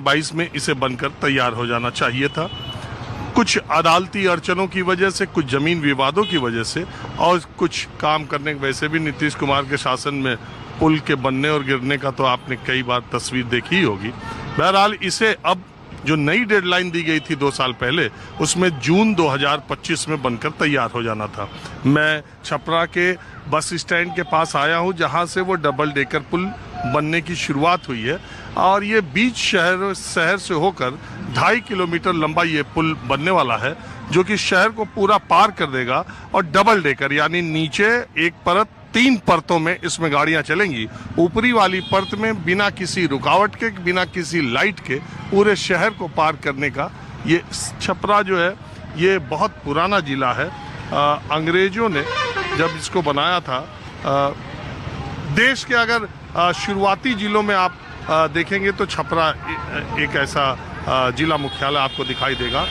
22 में इसे बनकर तैयार हो जाना चाहिए था। कुछ अदालती अड़चनों की वजह से, कुछ जमीन विवादों की वजह से और कुछ काम करने के वैसे भी नीतीश कुमार के शासन में पुल के बनने और गिरने का तो आपने कई बार तस्वीर देखी ही होगी। बहरहाल इसे अब जो नई डेडलाइन दी गई थी 2 साल पहले, उसमें जून 2025 में बनकर तैयार हो जाना था। मैं छपरा के बस स्टैंड के पास आया हूं, जहां से वो डबल डेकर पुल बनने की शुरुआत हुई है और ये बीच शहर से होकर 2.5 किलोमीटर लंबा ये पुल बनने वाला है, जो कि शहर को पूरा पार कर देगा और डबल डेकर यानी नीचे एक परत 3 परतों में इसमें गाड़ियां चलेंगी। ऊपरी वाली परत में बिना किसी रुकावट के, बिना किसी लाइट के पूरे शहर को पार करने का ये छपरा जो है ये बहुत पुराना जिला है। अंग्रेजों ने जब इसको बनाया था, देश के अगर शुरुआती जिलों में आप देखेंगे तो छपरा एक ऐसा जिला मुख्यालय आपको दिखाई देगा।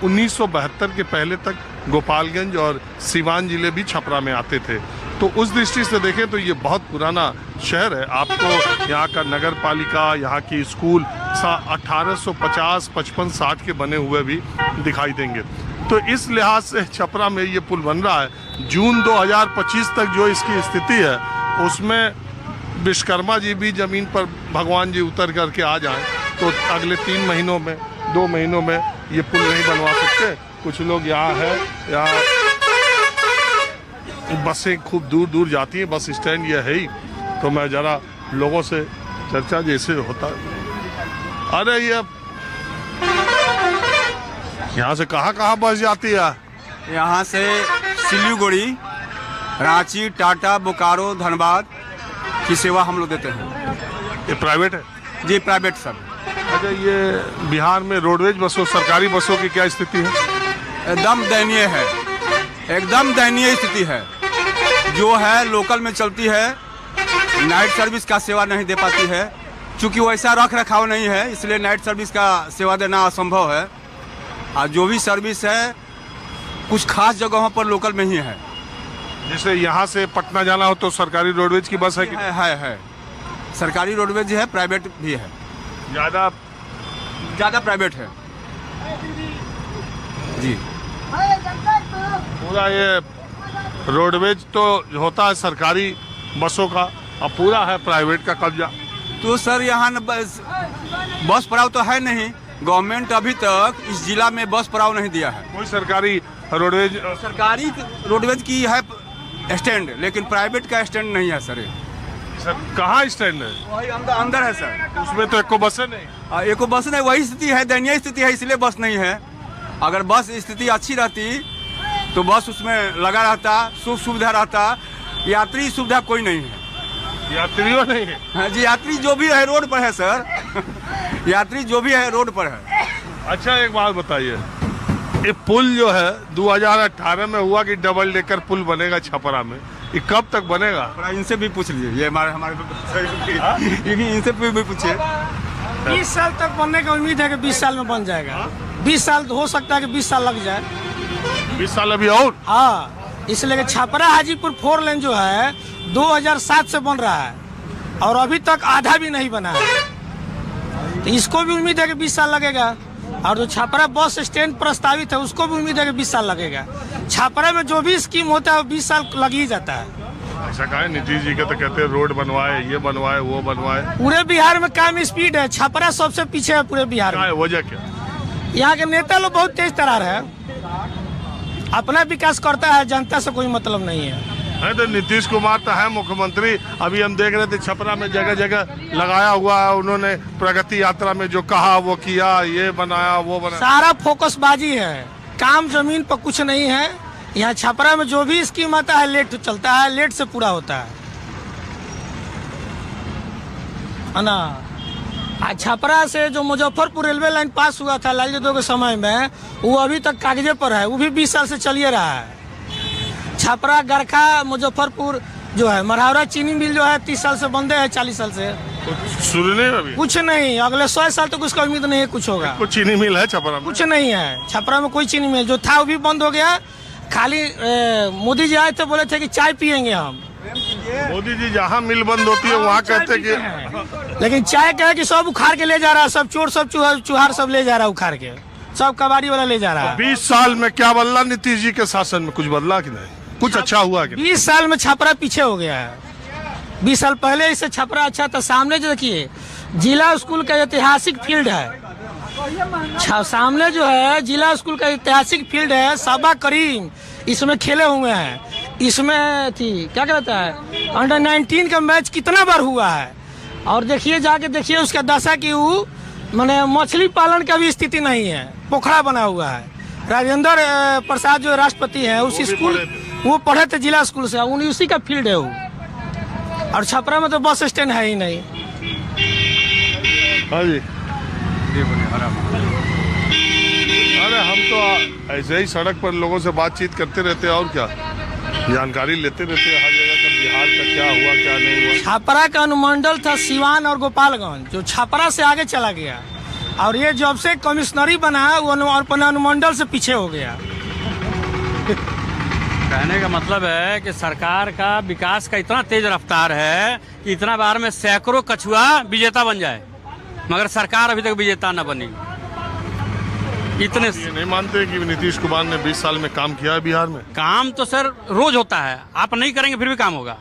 1972 के पहले तक गोपालगंज और सिवान जिले भी छपरा में आते थे, तो उस दृष्टि से देखें तो ये बहुत पुराना शहर है। आपको यहाँ का नगर पालिका, यहाँ की स्कूल 1850, 55, 60 के बने हुए भी दिखाई देंगे। तो इस लिहाज से छपरा में ये पुल बन रहा है। जून 2025 तक जो इसकी स्थिति है, उसमें विश्वकर्मा जी भी जमीन पर भगवान जी उतर करके आ जाएं तो अगले 3 महीनों में, 2 महीनों में ये पुल नहीं बनवा सकते। कुछ लोग यहाँ है, यहाँ बसें खूब दूर दूर जाती हैं, बस स्टैंड ये है ही, तो मैं जरा लोगों से चर्चा जैसे होता है। अरे ये यहाँ से कहाँ बस जाती है? यहाँ से सिलीगुड़ी, रांची, टाटा, बोकारो, धनबाद की सेवा हम लोग देते हैं। ये प्राइवेट है? जी प्राइवेट सब। अच्छा, ये बिहार में रोडवेज बसों, सरकारी बसों की क्या स्थिति है? एकदम दयनीय है, एकदम दयनीय स्थिति है। जो है लोकल में चलती है, नाइट सर्विस का सेवा नहीं दे पाती है, क्योंकि वैसा रख रखाव नहीं है, इसलिए नाइट सर्विस का सेवा देना असंभव है। और जो भी सर्विस है कुछ खास जगहों पर लोकल में ही है। जैसे यहाँ से पटना जाना हो तो सरकारी रोडवेज की बस है कि? है सरकारी रोडवेज है, प्राइवेट भी है। ज़्यादा प्राइवेट है जी। पूरा ये रोडवेज तो होता है सरकारी बसों का और पूरा है प्राइवेट का कब्जा। तो सर यहाँ बस पड़ाव तो है नहीं, गवर्नमेंट अभी तक इस जिला में बस पड़ाव नहीं दिया है। कोई सरकारी रोडवेज की है स्टैंड, लेकिन प्राइवेट का स्टैंड नहीं है सर। सर कहाँ स्टैंड है? वही अंदर है सर। उसमें तो एको बस नहीं। एको बस नहीं, वही स्थिति है, दयनीय स्थिति है, इसलिए बस नहीं है। अगर बस स्थिति अच्छी रहती तो बस उसमें लगा रहता, सुविधा रहता। यात्री सुविधा कोई नहीं है, यात्रियों नहीं है। हाँ जी, यात्री जो भी है रोड पर है सर। यात्री जो भी है रोड पर है। अच्छा एक बात बताइए, ये पुल जो है 2018 में हुआ कि डबल डेकर पुल बनेगा छपरा में, ये कब तक बनेगा? इनसे भी पूछ लीजिए, ये हमारे इनसे भी पूछिए। 20 साल तक बनने का उम्मीद है कि 20 साल में बन जाएगा। 20 साल हो सकता है कि 20 साल लग जाए। 20 साल अभी और? हाँ, इसलिए छपरा हाजीपुर 4 लेन जो है 2007 से बन रहा है और अभी तक आधा भी नहीं बना है, तो इसको भी उम्मीद है कि 20 साल लगेगा। और जो छपरा बस स्टैंड प्रस्तावित है उसको भी उम्मीद है कि 20 साल लगेगा। छपरा में जो भी स्कीम होता है वो 20 साल लग ही जाता है। ऐसा कहा है, नीतीश जी का तो कहते हैं रोड बनवाए, ये बनवाए, वो बनवाए। पूरे बिहार में काम स्पीड है, छपरा सबसे पीछे है पूरे बिहार में। वजह क्या? यहाँ के नेता लोग बहुत तेज तरार है, अपना विकास करता है, जनता से कोई मतलब नहीं है। नहीं तो नीतीश कुमार तो है मुख्यमंत्री, अभी हम देख रहे थे छपरा में जगह जगह लगाया हुआ है, उन्होंने प्रगति यात्रा में जो कहा वो किया, ये बनाया वो बनाया। सारा फोकसबाजी है, काम जमीन पर कुछ नहीं है। यहाँ छपरा में जो भी स्कीम आता है लेट चलता है, लेट से पूरा होता है ना। आज छपरा से जो मुजफ्फरपुर रेलवे लाइन पास हुआ था लालजी यादव के समय में, वो अभी तक कागजे पर है, वो भी 20 साल से चलिए रहा है। छपरा, गरखा, मुजफ्फरपुर जो है, मरहावरा चीनी मिल जो है 30 साल से बंद है, 40 साल से सुनने में कुछ नहीं। अगले 100 साल तक उसका उम्मीद नहीं है कुछ होगा। कुछ चीनी मिल है छपरा में? कुछ नहीं है छपरा में, कोई चीनी मिल जो था वो भी बंद हो गया। खाली मोदी जी आए थे, बोले थे कि चाय पियेंगे हम, मोदी जी जहाँ मिल बंद होती है वहाँ कहते कि लेकिन चाय क्या है कि सब उखाड़ के ले जा रहा है, सब चोर सब चुहार सब ले जा रहा है उखाड़ के, सब कबाड़ी वाला ले जा रहा है। 20 साल में क्या बदला नीतीश जी के शासन में? कुछ बदला कि नहीं? कुछ अच्छा हुआ कि नहीं? 20 साल में छपरा पीछे हो गया है। 20 साल पहले इससे छपरा अच्छा था। सामने जो देखिए जिला स्कूल का ऐतिहासिक फील्ड है, सामने जो है जिला स्कूल का ऐतिहासिक फील्ड है, साबा करीम इसमें खेले हुए हैं। इसमें थी क्या कहता है अंडर 19 का मैच कितना बार हुआ है। और देखिए जाके देखिए उसका दशा की वो माने मछली पालन का भी स्थिति नहीं है, पोखरा बना हुआ है। राजेंद्र प्रसाद जो राष्ट्रपति हैं उस स्कूल वो पढ़े थे जिला स्कूल से, उसी का फील्ड है वो। और छपरा में तो बस स्टैंड है ही नहीं। हाँ जी, अरे हम तो ऐसे ही सड़क पर लोगों से बातचीत करते रहते हैं और क्या, जानकारी लेते रहते हैं हर जगह का, बिहार का क्या हुआ क्या नहीं हुआ। छपरा का अनुमंडल था सिवान और गोपालगंज, जो छपरा से आगे चला गया। और ये जब से कमिश्नरी बना वो अपने अनुमंडल से पीछे हो गया। कहने का मतलब है कि सरकार का विकास का इतना तेज रफ्तार है कि इतना बार में सैकड़ों कछुआ विजेता बन जाए, मगर सरकार अभी तक विजेता न बनी। इतने ये नहीं मानते कि नीतीश कुमार ने 20 साल में काम किया है बिहार में? काम तो सर रोज होता है, आप नहीं करेंगे फिर भी काम होगा।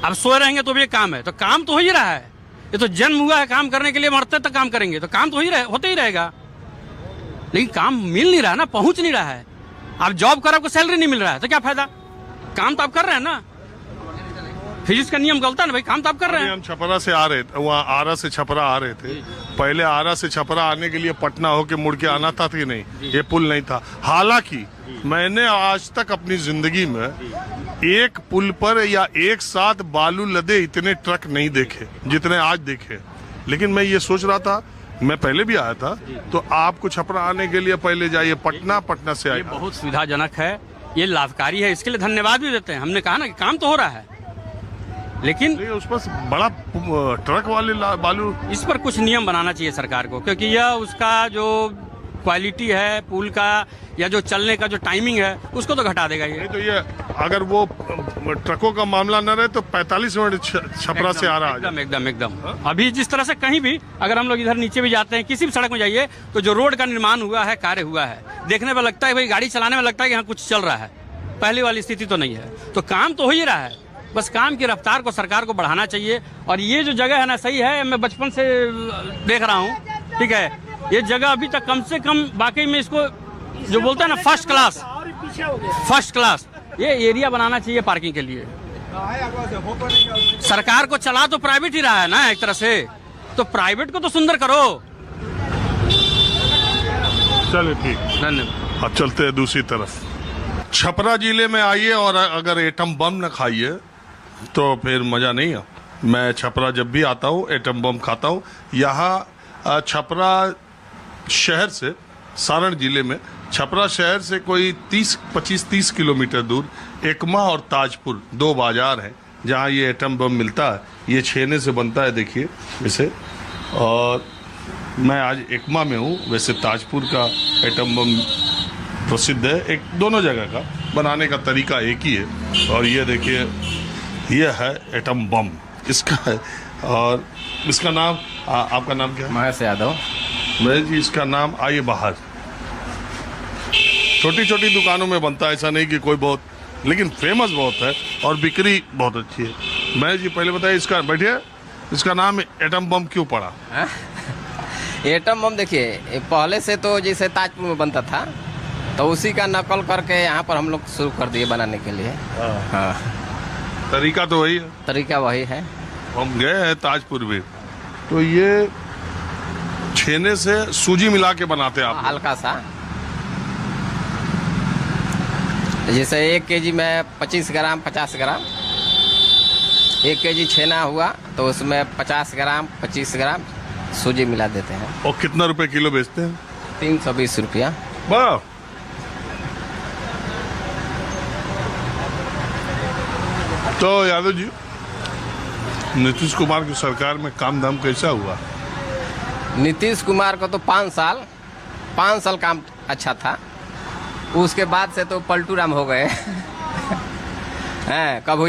अब सोए रहेंगे तो भी काम है, तो काम तो हो ही रहा है। ये तो जन्म हुआ है काम करने के लिए, मरते तक काम करेंगे तो काम तो होते ही रहेगा। लेकिन काम मिल नहीं रहा ना, पहुंच नहीं रहा है। आप जॉब कर आपको सैलरी नहीं मिल रहा है तो क्या फायदा? काम तो आप कर रहे हैं ना, फिजिक्स का नियम गलता ना भाई, काम तो आप कर रहे हैं। हम छपरा से आ रहे थे, वहाँ आरा से छपरा आ रहे थे। पहले आरा से छपरा आने के लिए पटना होके मुड़ के आना था कि नहीं, ये पुल नहीं था। हालांकि मैंने आज तक अपनी जिंदगी में एक पुल पर या एक साथ बालू लदे इतने ट्रक नहीं देखे जितने आज देखे। लेकिन मैं ये सोच रहा था, मैं पहले भी आया था, तो आपको छपरा आने के लिए पहले जाइए पटना, पटना से ये आइए। बहुत सुविधाजनक है, ये लाभकारी है, इसके लिए धन्यवाद भी देते हैं। हमने कहा ना कि काम तो हो रहा है, लेकिन उस पर बड़ा ट्रक वाले बालू, इस पर कुछ नियम बनाना चाहिए सरकार को, क्योंकि यह उसका जो क्वालिटी है पुल का या जो चलने का जो टाइमिंग है उसको तो घटा देगा ये। तो ये अगर वो ट्रकों का मामला न रहे तो 45 मिनट छपरा से आ रहा है। एकदम अभी जिस तरह से कहीं भी अगर हम लोग इधर नीचे भी जाते हैं, किसी भी सड़क में जाइए तो जो रोड का निर्माण हुआ है, कार्य हुआ है, देखने में लगता है भाई गाड़ी चलाने में लगता है कि यहाँ कुछ चल रहा है। पहले वाली स्थिति तो नहीं है, तो काम तो हो ही रहा है, बस काम की रफ्तार को सरकार को बढ़ाना चाहिए। और ये जो जगह है ना सही है, मैं बचपन से देख रहा हूँ, ठीक है, ये जगह अभी तक कम से कम वाकई में इसको जो बोलते हैं ना फर्स्ट क्लास ये एरिया बनाना चाहिए पार्किंग के लिए। सरकार को चला तो प्राइवेट ही रहा है ना एक तरह से, तो प्राइवेट को तो सुंदर करो। चलिए ठीक, धन्यवाद। अब चलते हैं दूसरी तरफ। छपरा जिले में आइए और अगर एटम बम न खाइए तो फिर मजा नहीं है। मैं छपरा जब भी आता हूँ एटम बम खाता हूँ। यहाँ छपरा शहर से, सारण जिले में छपरा शहर से कोई 25-30 किलोमीटर दूर एकमा और ताजपुर दो बाजार हैं जहाँ ये एटम बम मिलता है। ये छेने से बनता है, देखिए इसे। और मैं आज एकमा में हूँ, वैसे ताजपुर का एटम बम प्रसिद्ध है। एक दोनों जगह का बनाने का तरीका एक ही है। और ये देखिए, ये है एटम बम, इसका है। और इसका नाम, आपका नाम क्या है? महेश यादव। महेश जी, इसका नाम आइए बाहर। छोटी छोटी दुकानों में बनता है, ऐसा नहीं कि कोई बहुत, लेकिन फेमस बहुत है और बिक्री बहुत अच्छी है। महेश जी पहले बताइए, इसका बैठिए, इसका नाम एटम बम क्यों पड़ा? एटम बम देखिए पहले से तो जैसे ताजपुर में बनता था तो उसी का नकल करके यहाँ पर हम लोग शुरू कर दिए बनाने के लिए। हाँ, तरीका तो वही है, तरीका वही है। हम गए हैं ताजपुर में, तो ये छेने से सूजी मिला के बनाते हैं आप? हल्का सा, जैसे 1 केजी में 25 ग्राम 50 ग्राम, 1 केजी छेना हुआ तो उसमें 50 ग्राम 25 ग्राम सूजी मिला देते हैं। और कितना रुपए किलो बेचते हैं? 320 रुपया। वाह, तो यादव जी, नीतीश कुमार की सरकार में काम धाम कैसा हुआ? नीतीश कुमार को तो 5 साल काम अच्छा था, उसके बाद से तो पलटू राम हो गए हैं। कब